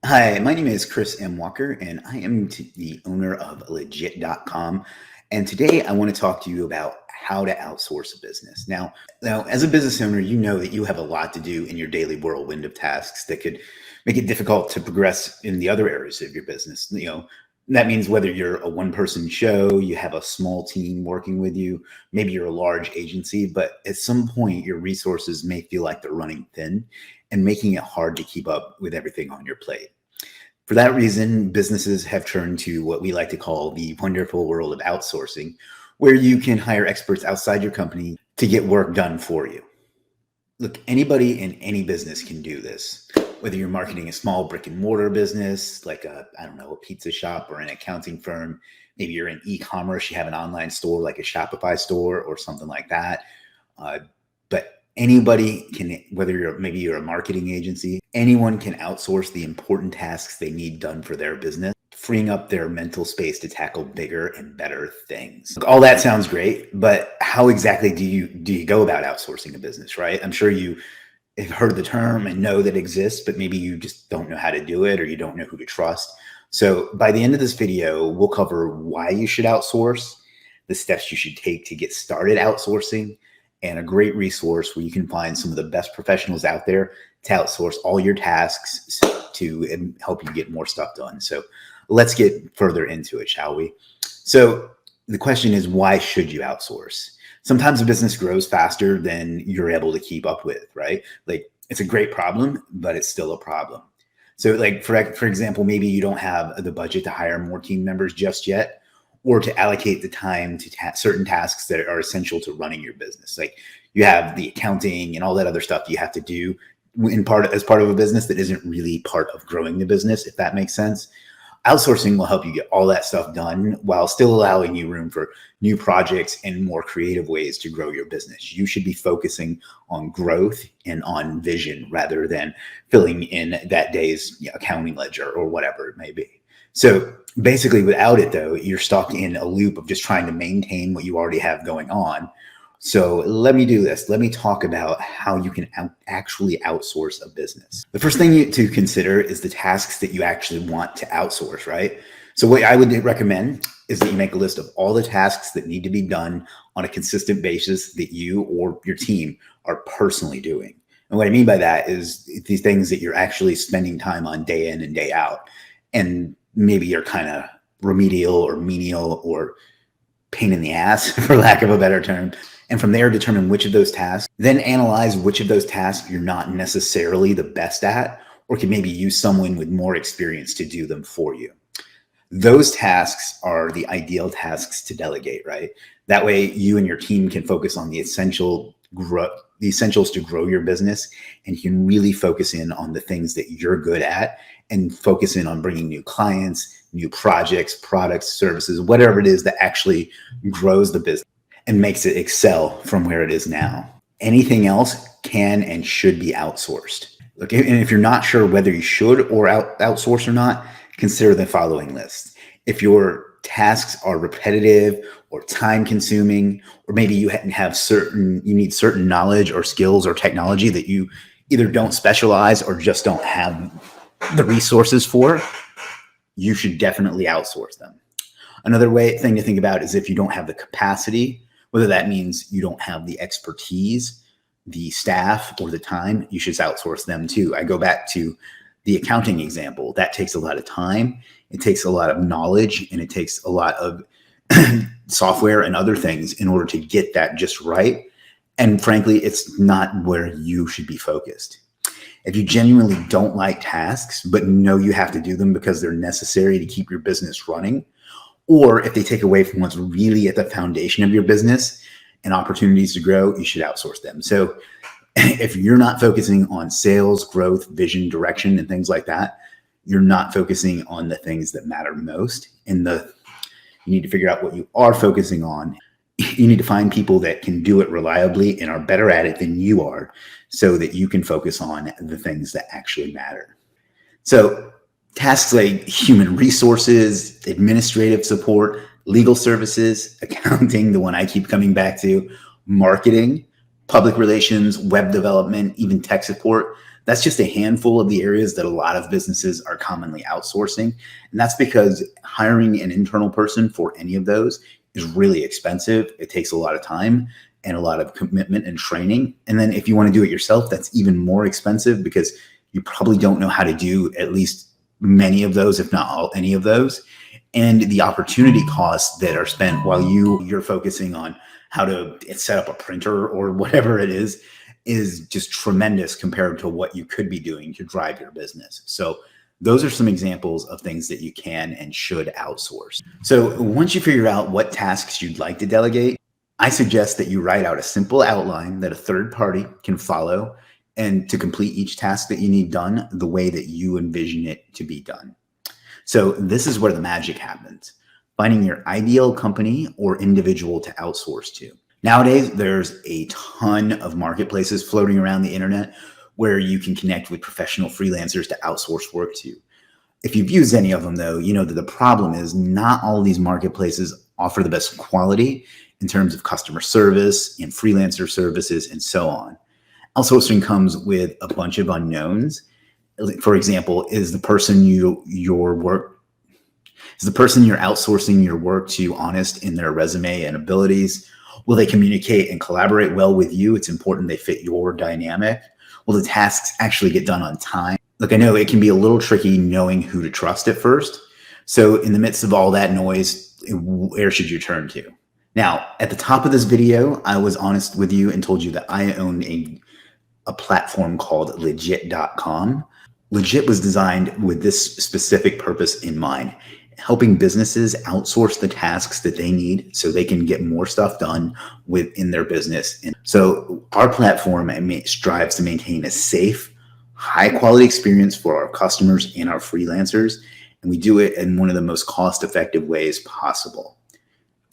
Hi, my name is Chris M. Walker, and I am the owner of Legiit.com. And today I want to talk to you about how to outsource a business. Now, as a business owner, you know that you have a lot to do in your daily whirlwind of tasks that could make it difficult to progress in the other areas of your business. That means whether you're a one-person show, you have a small team working with you, maybe you're a large agency, but at some point your resources may feel like they're running thin and making it hard to keep up with everything on your plate. For that reason, businesses have turned to what we like to call the wonderful world of outsourcing, where you can hire experts outside your company to get work done for you. Look, anybody in any business can do this. Whether you're marketing a small brick and mortar business, like a pizza shop or an accounting firm, maybe you're in e-commerce, you have an online store like a Shopify store or something like that. But anybody can, maybe you're a marketing agency, anyone can outsource the important tasks they need done for their business, freeing up their mental space to tackle bigger and better things. Look, all that sounds great, but how exactly do you go about outsourcing a business, right? I'm sure you have heard the term and know that it exists, but maybe you just don't know how to do it or you don't know who to trust. So by the end of this video, we'll cover why you should outsource, the steps you should take to get started outsourcing, and a great resource where you can find some of the best professionals out there to outsource all your tasks to help you get more stuff done. So let's get further into it, shall we? So the question is, why should you outsource? Sometimes a business grows faster than you're able to keep up with, right? Like, it's a great problem, but it's still a problem. So like, for example, maybe you don't have the budget to hire more team members just yet, or to allocate the time to certain tasks that are essential to running your business. Like, you have the accounting and all that other stuff you have to do as part of a business that isn't really part of growing the business, if that makes sense. Outsourcing will help you get all that stuff done while still allowing you room for new projects and more creative ways to grow your business. You should be focusing on growth and on vision rather than filling in that day's accounting ledger or whatever it may be. So basically, without it, though, you're stuck in a loop of just trying to maintain what you already have going on. So let me do this. Let me talk about how you can actually outsource a business. The first thing to consider is the tasks that you actually want to outsource, right? So what I would recommend is that you make a list of all the tasks that need to be done on a consistent basis that you or your team are personally doing. And what I mean by that is these things that you're actually spending time on day in and day out. And maybe you're kind of remedial or menial or pain in the ass, for lack of a better term. And from there, determine which of those tasks, then analyze which of those tasks you're not necessarily the best at, or can maybe use someone with more experience to do them for you. Those tasks are the ideal tasks to delegate, right? That way you and your team can focus on the essentials to grow your business, and you can really focus in on the things that you're good at and focus in on bringing new clients, new projects, products, services, whatever it is that actually grows the business and makes it excel from where it is now. Anything else can and should be outsourced. Look, and if you're not sure whether you should or outsource or not, consider the following list. If your tasks are repetitive or time consuming, or maybe you need certain knowledge or skills or technology that you either don't specialize or just don't have the resources for, you should definitely outsource them. Another thing to think about is if you don't have the capacity, whether that means you don't have the expertise, the staff, or the time, you should outsource them too. I go back to the accounting example. That takes a lot of time. It takes a lot of knowledge, and it takes a lot of software and other things in order to get that just right. And frankly, it's not where you should be focused. If you genuinely don't like tasks, but know you have to do them because they're necessary to keep your business running, or if they take away from what's really at the foundation of your business and opportunities to grow, you should outsource them. So if you're not focusing on sales, growth, vision, direction, and things like that, you're not focusing on the things that matter most. And you need to figure out what you are focusing on. You need to find people that can do it reliably and are better at it than you are, so that you can focus on the things that actually matter. So tasks like human resources, administrative support, legal services, accounting, the one I keep coming back to, marketing, public relations, web development, even tech support, That's just a handful of the areas that a lot of businesses are commonly outsourcing. And that's because hiring an internal person for any of those is really expensive. It takes a lot of time and a lot of commitment and training. And then if you want to do it yourself, that's even more expensive because you probably don't know how to do at least many of those, if not all, any of those. And the opportunity costs that are spent while you're focusing on how to set up a printer or whatever it is just tremendous compared to what you could be doing to drive your business. So those are some examples of things that you can and should outsource. So once you figure out what tasks you'd like to delegate, I suggest that you write out a simple outline that a third party can follow and to complete each task that you need done the way that you envision it to be done. So this is where the magic happens, finding your ideal company or individual to outsource to. Nowadays, there's a ton of marketplaces floating around the internet where you can connect with professional freelancers to outsource work to. If you've used any of them, though, you know that the problem is not all of these marketplaces offer the best quality in terms of customer service and freelancer services and so on. Outsourcing comes with a bunch of unknowns. For example, is the person you're outsourcing your work to honest in their resume and abilities? Will they communicate and collaborate well with you? It's important they fit your dynamic. Will the tasks actually get done on time? Look, I know it can be a little tricky knowing who to trust at first. So in the midst of all that noise, where should you turn to? Now, at the top of this video, I was honest with you and told you that I own a platform called Legiit.com. Legiit was designed with this specific purpose in mind, helping businesses outsource the tasks that they need so they can get more stuff done within their business. And so our platform strives to maintain a safe, high quality experience for our customers and our freelancers. And we do it in one of the most cost-effective ways possible.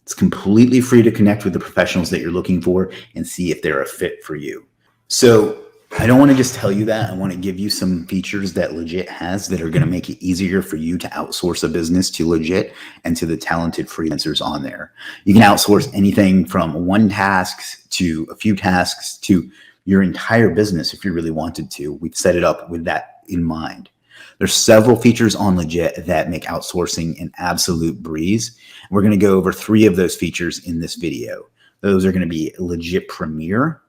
It's completely free to connect with the professionals that you're looking for and see if they're a fit for you. So I don't want to just tell you that. I want to give you some features that Legiit has that are going to make it easier for you to outsource a business to Legiit and to the talented freelancers on there. You can outsource anything from one task to a few tasks to your entire business if you really wanted to. We've set it up with that in mind. There's several features on Legiit that make outsourcing an absolute breeze. We're going to go over 3 of those features in this video. Those are going to be Legiit Premier,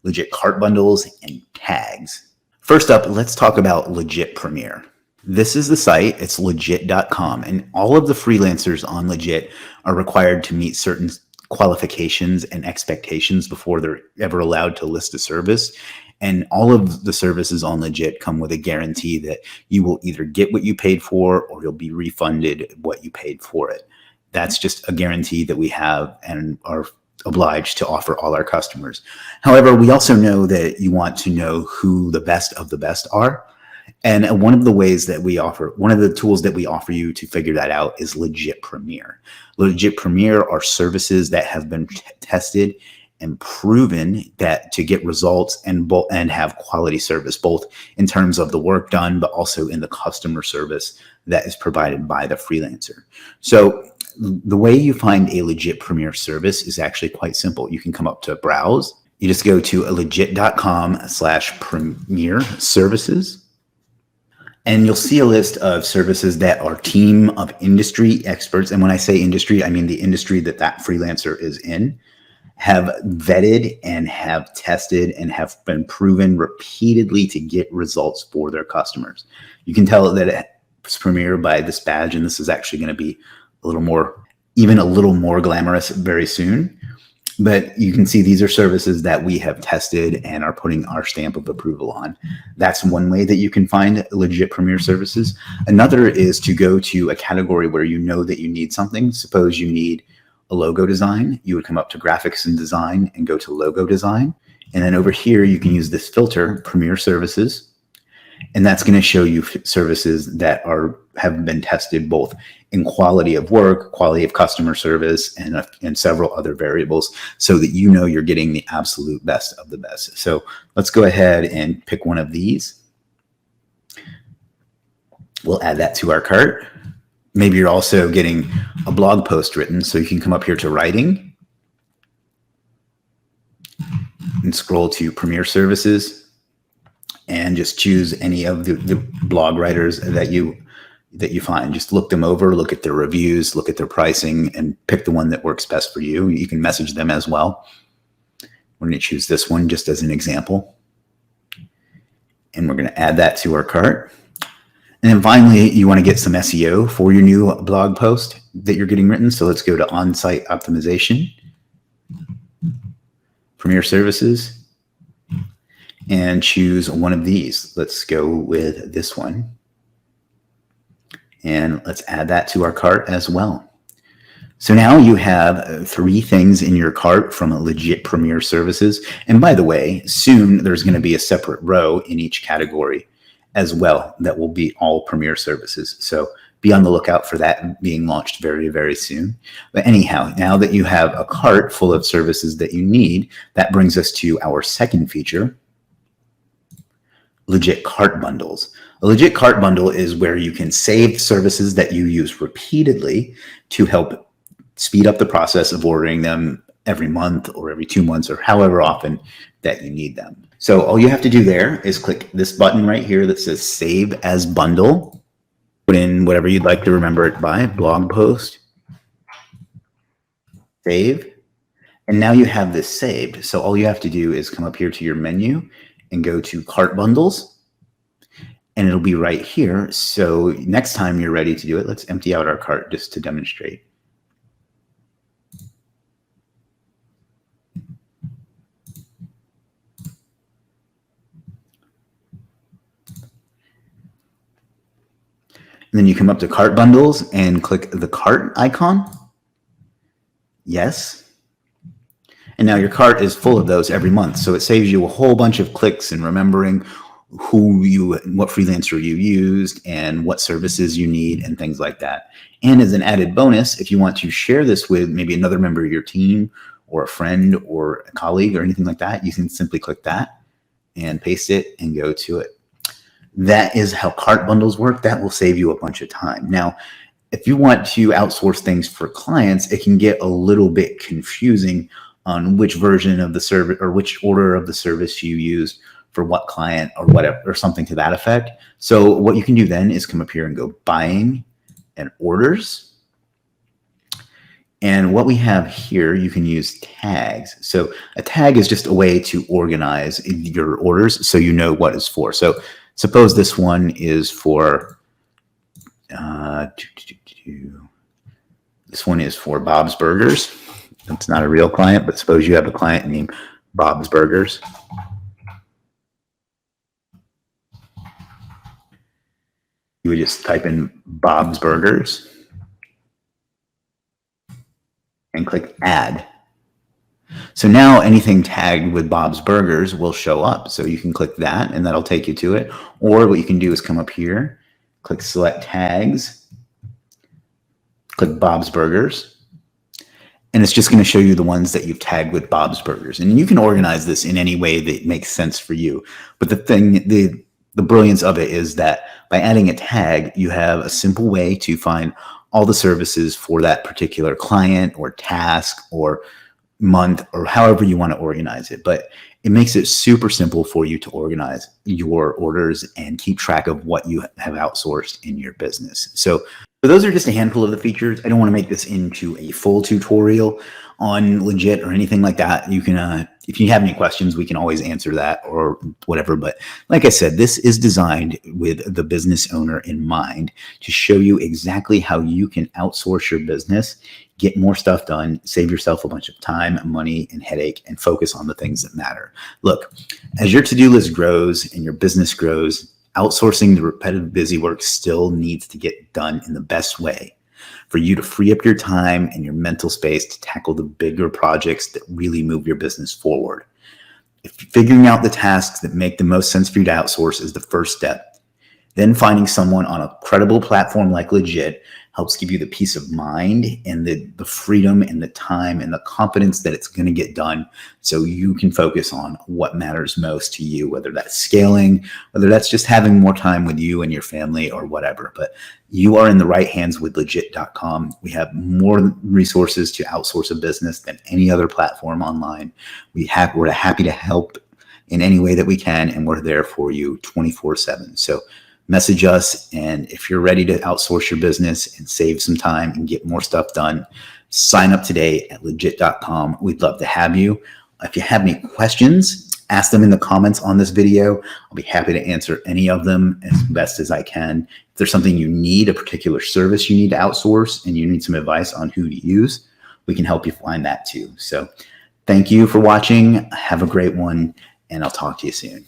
Legiit Cart Bundles, and Tags. First up, let's talk about Legiit Premier. This is the site, it's Legiit.com, and all of the freelancers on Legiit are required to meet certain qualifications and expectations before they're ever allowed to list a service. And all of the services on Legiit come with a guarantee that you will either get what you paid for or you'll be refunded what you paid for it. That's just a guarantee that we have and are obliged to offer all our customers. However, we also know that you want to know who the best of the best are. And one of the ways that we offer, one of the tools that we offer you to figure that out is Legiit Premier. Legiit Premier are services that have been tested and proven that to get results and have quality service, both in terms of the work done, but also in the customer service that is provided by the freelancer. So the way you find a Legiit Premier service is actually quite simple. You can come up to Browse. You just go to Legiit.com/Premier Services. And you'll see a list of services that our team of industry experts, and when I say industry, I mean the industry that that freelancer is in, have vetted and have tested and have been proven repeatedly to get results for their customers. You can tell that it's Premier by this badge, and this is actually going to be even a little more glamorous very soon. But you can see these are services that we have tested and are putting our stamp of approval on. That's one way that you can find Legiit Premier services. Another is to go to a category where you know that you need something. Suppose you need a logo design. You would come up to Graphics and Design and go to Logo Design. And then over here, you can use this filter, Premier Services. And that's going to show you services that have been tested both in quality of work, quality of customer service, and several other variables so that you know you're getting the absolute best of the best. So let's go ahead and pick one of these. We'll add that to our cart. Maybe you're also getting a blog post written, so you can come up here to Writing and scroll to Premier Services. and just choose any of the blog writers that you find. Just look them over, look at their reviews, look at their pricing, and pick the one that works best for you. You can message them as well. We're going to choose this one just as an example. And we're going to add that to our cart. And then finally, you want to get some SEO for your new blog post that you're getting written. So let's go to on-site optimization, Premier Services, and choose one of these. Let's go with this one. And let's add that to our cart as well. So now you have 3 things in your cart from Legiit Premier Services. And by the way, soon there's going to be a separate row in each category as well that will be all Premier Services. So be on the lookout for that being launched very, very soon. But anyhow, now that you have a cart full of services that you need, that brings us to our second feature, Legiit Cart Bundles. A Legiit Cart Bundle is where you can save services that you use repeatedly to help speed up the process of ordering them every month or every 2 months or however often that you need them. So all you have to do there is click this button right here that says Save as Bundle. Put in whatever you'd like to remember it by, blog post, save, and now you have this saved. So all you have to do is come up here to your menu and go to Cart Bundles, and it'll be right here. So next time you're ready to do it, let's empty out our cart just to demonstrate. And then you come up to Cart Bundles and click the cart icon. Yes. And now your cart is full of those every month. So it saves you a whole bunch of clicks and remembering what freelancer you used and what services you need and things like that. And as an added bonus, if you want to share this with maybe another member of your team or a friend or a colleague or anything like that, you can simply click that and paste it and go to it. That is how cart bundles work. That will save you a bunch of time. Now, if you want to outsource things for clients, it can get a little bit confusing on which version of the service or which order of the service you use for what client or whatever, or something to that effect. So what you can do then is come up here and go buying and orders. And what we have here, you can use tags. So a tag is just a way to organize your orders so you know what is for. So suppose this one is for, this one is for Bob's Burgers. It's not a real client, but suppose you have a client named Bob's Burgers. You would just type in Bob's Burgers and click add. So now anything tagged with Bob's Burgers will show up. So you can click that and that'll take you to it. Or what you can do is come up here, click select tags, click Bob's Burgers, and it's just going to show you the ones that you've tagged with Bob's Burgers. And you can organize this in any way that makes sense for you. But the brilliance of it is that by adding a tag, you have a simple way to find all the services for that particular client or task or month or however you want to organize it. But it makes it super simple for you to organize your orders and keep track of what you have outsourced in your business. So those are just a handful of the features. I don't want to make this into a full tutorial on Legiit or anything like that. You can, if you have any questions, we can always answer that or whatever. But like I said, this is designed with the business owner in mind to show you exactly how you can outsource your business, get more stuff done, save yourself a bunch of time, money, and headache, and focus on the things that matter. Look, as your to-do list grows and your business grows, outsourcing the repetitive busy work still needs to get done in the best way for you to free up your time and your mental space to tackle the bigger projects that really move your business forward. If figuring out the tasks that make the most sense for you to outsource is the first step, then finding someone on a credible platform like Legiit helps give you the peace of mind and the freedom and the time and the confidence that it's going to get done so you can focus on what matters most to you, whether that's scaling, whether that's just having more time with you and your family or whatever. But you are in the right hands with Legiit.com. We have more resources to outsource a business than any other platform online. We're happy to help in any way that we can, and we're there for you 24/7. So message us, and if you're ready to outsource your business and save some time and get more stuff done, sign up today at Legiit.com. We'd love to have you. If you have any questions, ask them in the comments on this video. I'll be happy to answer any of them as best as I can. If there's something you need, a particular service you need to outsource, and you need some advice on who to use, we can help you find that too. So thank you for watching. Have a great one, and I'll talk to you soon.